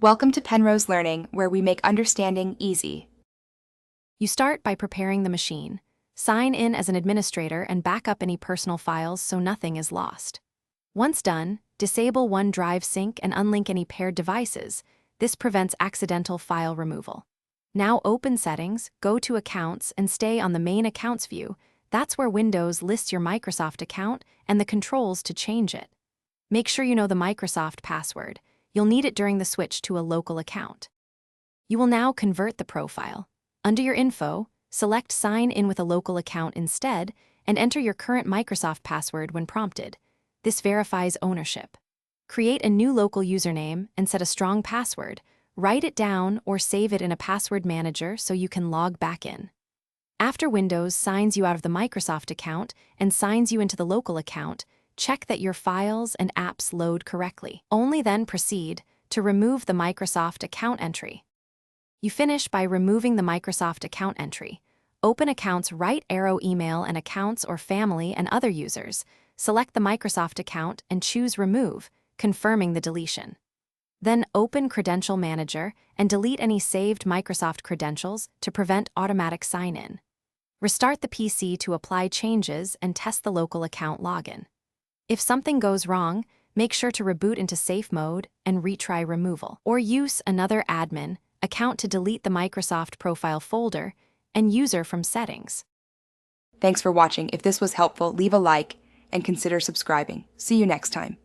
Welcome to Penrose Learning, where we make understanding easy. You start by preparing the machine. Sign in as an administrator and back up any personal files so nothing is lost. Once done, disable OneDrive sync and unlink any paired devices. This prevents accidental file removal. Now open Settings, go to Accounts, and stay on the Main Accounts view. That's where Windows lists your Microsoft account and the controls to change it. Make sure you know the Microsoft password. You'll need it during the switch to a local account. You will now convert the profile. Under your info, select Sign in with a local account instead and enter your current Microsoft password when prompted. This verifies ownership. Create a new local username and set a strong password. Write it down or save it in a password manager so you can log back in. After Windows signs you out of the Microsoft account and signs you into the local account, check that your files and apps load correctly. Only then proceed to remove the Microsoft account entry. You finish by removing the Microsoft account entry. Open Accounts, right arrow Email and Accounts or Family and Other Users. Select the Microsoft account and choose Remove, confirming the deletion. Then open Credential Manager and delete any saved Microsoft credentials to prevent automatic sign-in. Restart the PC to apply changes and test the local account login. If something goes wrong, make sure to reboot into safe mode and retry removal. Or use another admin account to delete the Microsoft profile folder and user from settings. Thanks for watching. If this was helpful, leave a like and consider subscribing. See you next time.